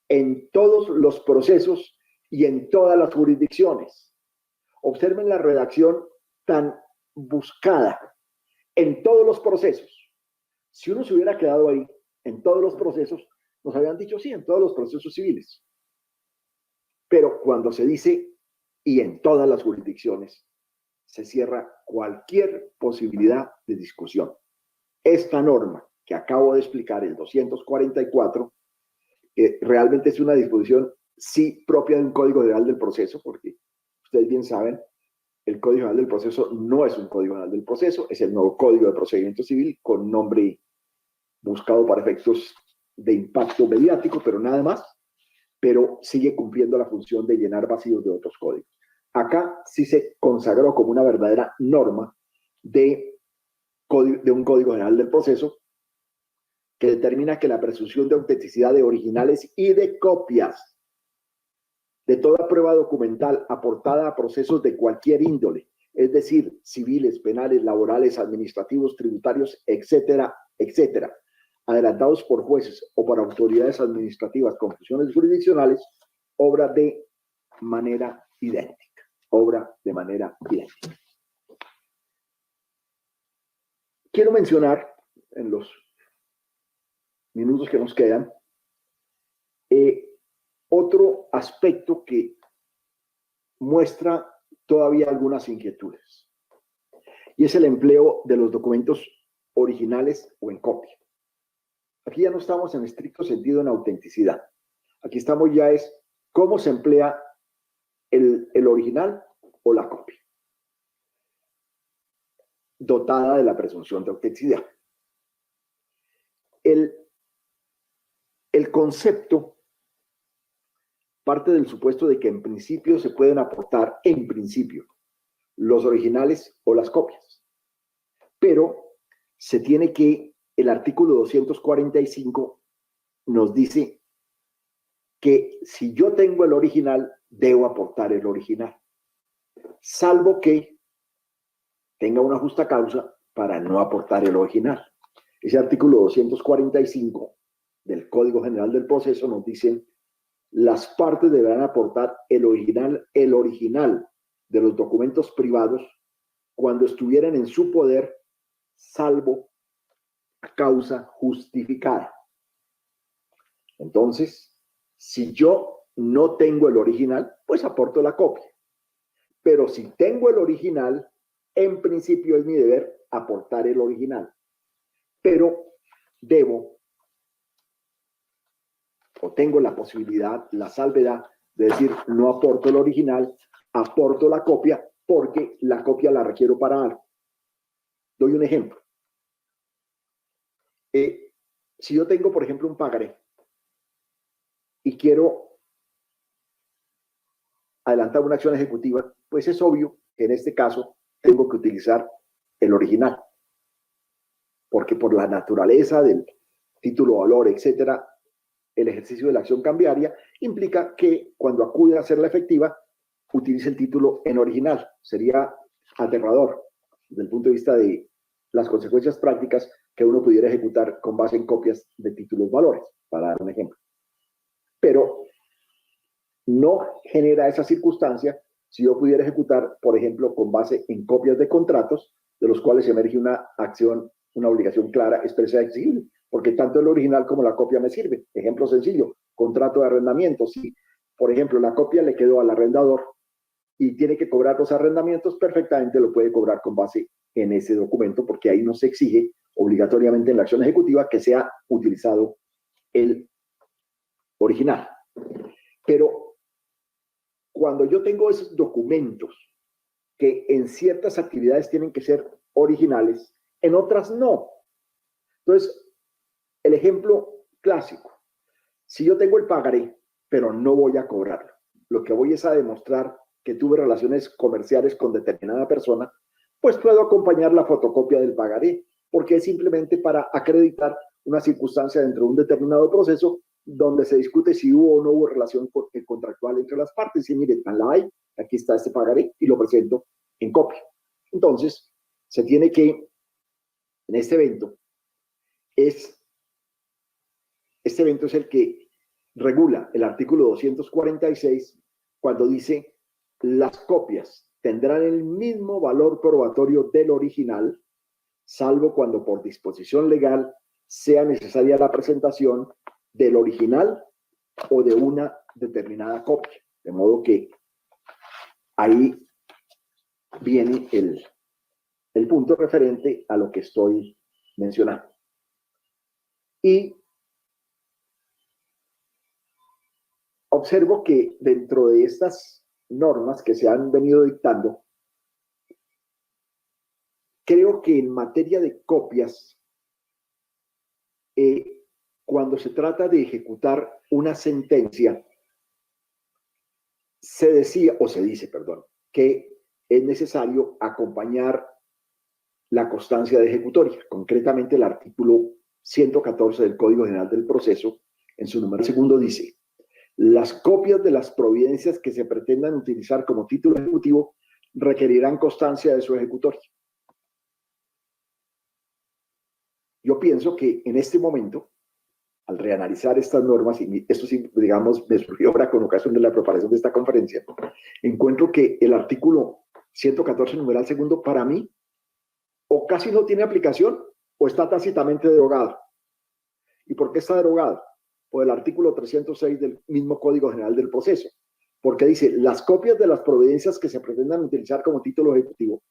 en todos los procesos y en todas las jurisdicciones. Observen la redacción tan buscada: en todos los procesos. Si uno se hubiera quedado ahí, en todos los procesos, nos habían dicho sí, en todos los procesos civiles. Pero cuando se dice y en todas las jurisdicciones, se cierra cualquier posibilidad de discusión. esta norma que acabo de explicar, el 244, realmente es una disposición sí propia de un Código General del Proceso, porque ustedes bien saben, el Código General del Proceso no es un Código General del Proceso, es el nuevo Código de Procedimiento Civil con nombre buscado para efectos de impacto mediático, pero nada más, pero sigue cumpliendo la función de llenar vacíos de otros códigos. Acá sí se consagró como una verdadera norma de un Código General del Proceso que determina que la presunción de autenticidad de originales y de copias de toda prueba documental aportada a procesos de cualquier índole, es decir, civiles, penales, laborales, administrativos, tributarios, etcétera, etcétera, adelantados por jueces o por autoridades administrativas con funciones jurisdiccionales, obra de manera idéntica. Obra de manera idéntica. Quiero mencionar, en los minutos que nos quedan, otro aspecto que muestra todavía algunas inquietudes, y es el empleo de los documentos originales o en copia. Aquí ya no estamos en estricto sentido en autenticidad. Aquí estamos ya es cómo se emplea el original o la copia, dotada de la presunción de autenticidad. El concepto parte del supuesto de que en principio se pueden aportar, en principio, los originales o las copias. Pero se tiene que, el artículo 245 nos dice que si yo tengo el original, debo aportar el original, salvo que tenga una justa causa para no aportar el original. Ese artículo 245 del Código General del Proceso nos dice: las partes deberán aportar el original de los documentos privados cuando estuvieran en su poder, salvo causa justificada. Entonces, si yo no tengo el original, pues aporto la copia. Pero si tengo el original, en principio es mi deber aportar el original. Pero debo, o tengo la posibilidad, la salvedad de decir, no aporto el original, aporto la copia, porque la copia la requiero para algo. Doy un ejemplo. Si yo tengo, por ejemplo, un pagaré y quiero adelantar una acción ejecutiva, pues es obvio que en este caso tengo que utilizar el original, porque por la naturaleza del título, valor, etcétera, el ejercicio de la acción cambiaria implica que cuando acude a hacerla efectiva, utilice el título en original. Sería aterrador desde el punto de vista de las consecuencias prácticas que uno pudiera ejecutar con base en copias de títulos valores, para dar un ejemplo. Pero no genera esa circunstancia si yo pudiera ejecutar, por ejemplo, con base en copias de contratos, de los cuales emerge una acción, una obligación clara, expresa y exigible, porque tanto el original como la copia me sirve. Ejemplo sencillo, contrato de arrendamiento. Si, por ejemplo, la copia le quedó al arrendador y tiene que cobrar los arrendamientos, perfectamente lo puede cobrar con base en ese documento, porque ahí no se exige obligatoriamente en la acción ejecutiva que sea utilizado el original. Pero cuando yo tengo esos documentos que en ciertas actividades tienen que ser originales, en otras no. Entonces, el ejemplo clásico: si yo tengo el pagaré, pero no voy a cobrarlo, lo que voy es a demostrar que tuve relaciones comerciales con determinada persona, pues puedo acompañar la fotocopia del pagaré, porque es simplemente para acreditar una circunstancia dentro de un determinado proceso donde se discute si hubo o no hubo relación contractual entre las partes. Y mire, tan la hay, aquí está este pagaré y lo presento en copia. Entonces, se tiene que, en este evento es el que regula el artículo 246 cuando dice: las copias tendrán el mismo valor probatorio del original, salvo cuando por disposición legal sea necesaria la presentación del original o de una determinada copia. De modo que ahí viene el punto referente a lo que estoy mencionamos. Y observo que dentro de estas normas que se han venido dictando, creo que en materia de copias, cuando se trata de ejecutar una sentencia, se decía, o se dice, perdón, que es necesario acompañar la constancia de ejecutoria. Concretamente, el artículo 114 del Código General del Proceso, en su número segundo, dice: las copias de las providencias que se pretendan utilizar como título ejecutivo requerirán constancia de su ejecutoria. Yo pienso que en este momento, al reanalizar estas normas, y esto sí, digamos, me surgió ahora con ocasión de la preparación de esta conferencia, encuentro que el artículo 114, numeral segundo, para mí, o casi no tiene aplicación, o está tácitamente derogado. ¿Y por qué está derogado? Por el artículo 306 del mismo Código General del Proceso, porque dice: las copias de las providencias que se pretendan utilizar como título ejecutivo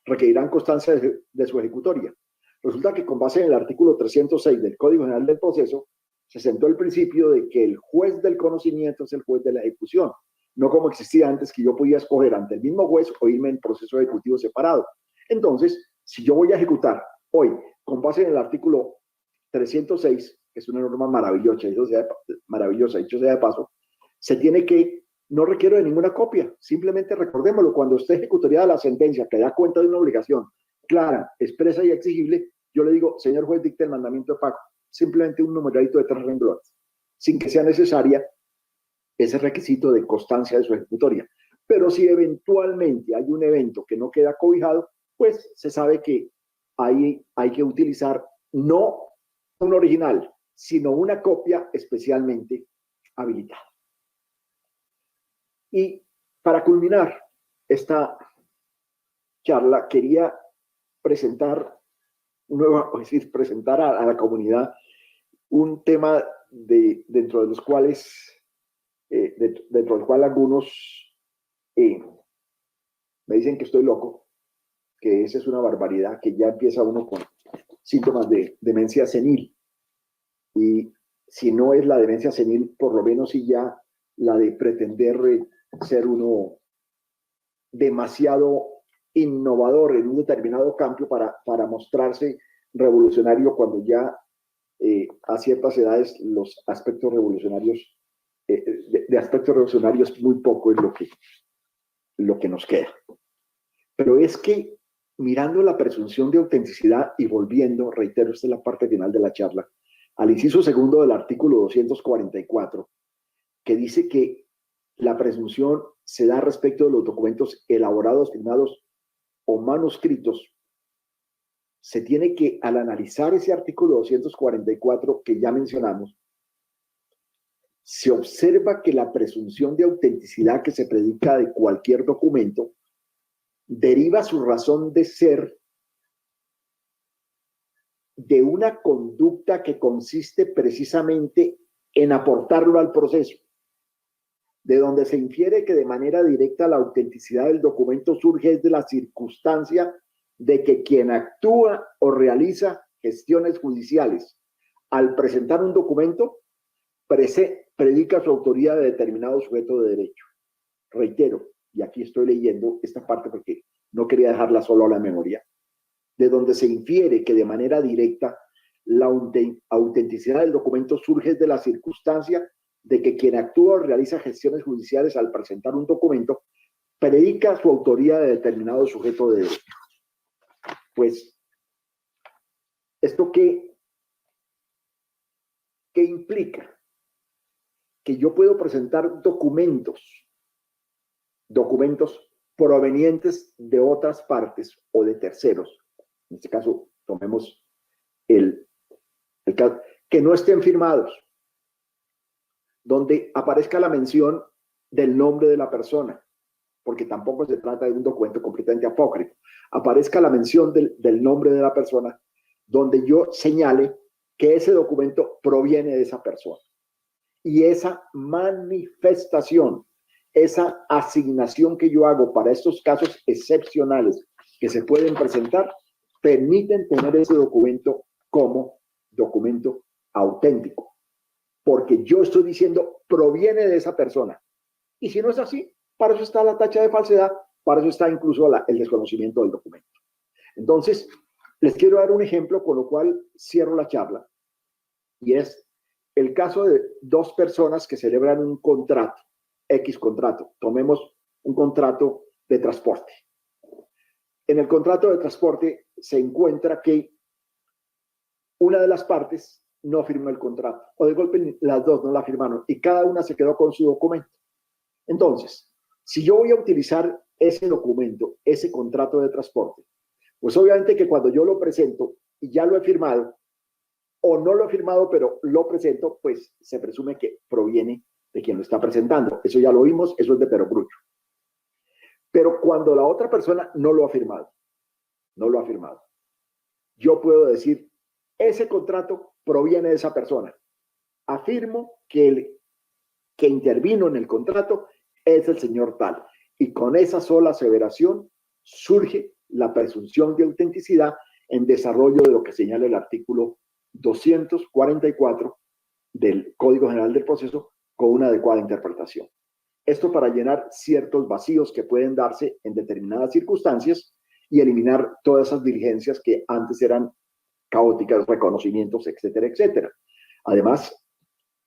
requerirán constancia de su ejecutoria. Resulta que con base en el artículo 306 del Código General del Proceso, se sentó el principio de que el juez del conocimiento es el juez de la ejecución, no como existía antes, que yo podía escoger ante el mismo juez o irme en proceso ejecutivo separado. Entonces, si yo voy a ejecutar hoy, con base en el artículo 306, que es una norma maravillosa, dicho sea de paso, se tiene que, no requiero de ninguna copia, simplemente recordémoslo, cuando esté ejecutoriada la sentencia que da cuenta de una obligación clara, expresa y exigible, yo le digo: señor juez, dicte el mandamiento de pago, simplemente un numeralito de 3 renglones, sin que sea necesaria ese requisito de constancia de su ejecutoria. Pero si eventualmente hay un evento que no queda cobijado, pues se sabe que ahí hay que utilizar no un original, sino una copia especialmente habilitada. Y para culminar esta charla, quería presentar presentar a la comunidad un tema dentro del cual algunos me dicen que estoy loco, que esa es una barbaridad, que ya empieza uno con síntomas de demencia senil. Y si no es la demencia senil, por lo menos sí ya la de pretender ser uno demasiado innovador en un determinado campo para mostrarse revolucionario, cuando ya a ciertas edades los aspectos revolucionarios, de aspectos revolucionarios muy poco es lo que nos queda. Pero es que, mirando la presunción de autenticidad y volviendo, reitero, esta es la parte final de la charla, al inciso segundo del artículo 244, que dice que la presunción se da respecto de los documentos elaborados, firmados o manuscritos, se tiene que, al analizar ese artículo 244 que ya mencionamos, se observa que la presunción de autenticidad que se predica de cualquier documento deriva su razón de ser de una conducta que consiste precisamente en aportarlo al proceso, de donde se infiere que de manera directa la autenticidad del documento surge de la circunstancia de que quien actúa o realiza gestiones judiciales al presentar un documento predica su autoría de determinado sujeto de derecho. Reitero, y aquí estoy leyendo esta parte porque no quería dejarla solo a la memoria, de donde se infiere que de manera directa la autenticidad del documento surge de la circunstancia de que quien actúa o realiza gestiones judiciales al presentar un documento predica su autoría de determinado sujeto de derecho. Pues, ¿esto qué implica? Que yo puedo presentar documentos provenientes de otras partes o de terceros. En este caso, tomemos el caso, que no estén firmados, donde aparezca la mención del nombre de la persona, porque tampoco se trata de un documento completamente apócrifo. Aparezca la mención del nombre de la persona, donde yo señale que ese documento proviene de esa persona. Y esa manifestación, esa asignación que yo hago para estos casos excepcionales que se pueden presentar, permiten tener ese documento como documento auténtico, porque yo estoy diciendo proviene de esa persona. Y si no es así, para eso está la tacha de falsedad, para eso está incluso el desconocimiento del documento. Entonces, les quiero dar un ejemplo con lo cual cierro la charla, y es el caso de dos personas que celebran un contrato, X contrato. Tomemos un contrato de transporte. En el contrato de transporte se encuentra que una de las partes no firmó el contrato, o de golpe las dos no la firmaron, y cada una se quedó con su documento. Entonces, si yo voy a utilizar ese documento, ese contrato de transporte, pues obviamente que cuando yo lo presento y ya lo he firmado, o no lo he firmado, pero lo presento, pues se presume que proviene de quien lo está presentando. Eso ya lo vimos, eso es de perogrullo. Pero cuando la otra persona no lo ha firmado, yo puedo decir, ese contrato proviene de esa persona. Afirmo que el que intervino en el contrato es el señor tal. Y con esa sola aseveración surge la presunción de autenticidad en desarrollo de lo que señala el artículo 244 del Código General del Proceso con una adecuada interpretación. Esto para llenar ciertos vacíos que pueden darse en determinadas circunstancias y eliminar todas esas diligencias que antes eran caóticas, reconocimientos, etcétera, etcétera. Además,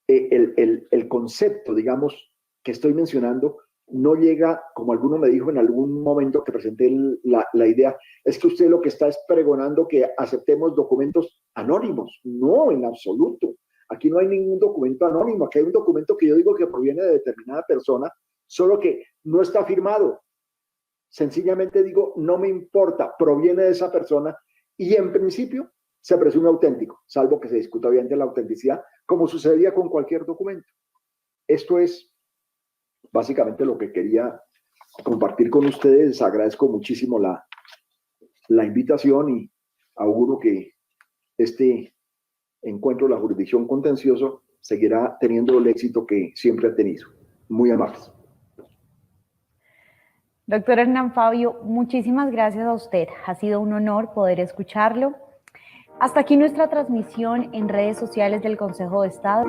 el concepto, digamos, que estoy mencionando no llega, como alguno me dijo en algún momento que presenté la idea, es que usted lo que está es pregonando que aceptemos documentos anónimos. No, en absoluto. Aquí no hay ningún documento anónimo. Aquí hay un documento que yo digo que proviene de determinada persona, solo que no está firmado. Sencillamente digo, no me importa, proviene de esa persona y en principio se presume auténtico, salvo que se discuta obviamente la autenticidad, como sucedía con cualquier documento. Esto es básicamente lo que quería compartir con ustedes. Les agradezco muchísimo la invitación y auguro que este encuentro de la jurisdicción contencioso seguirá teniendo el éxito que siempre ha tenido. Muy amables. Doctor Hernán Fabio, muchísimas gracias a usted. Ha sido un honor poder escucharlo. Hasta aquí nuestra transmisión en redes sociales del Consejo de Estado.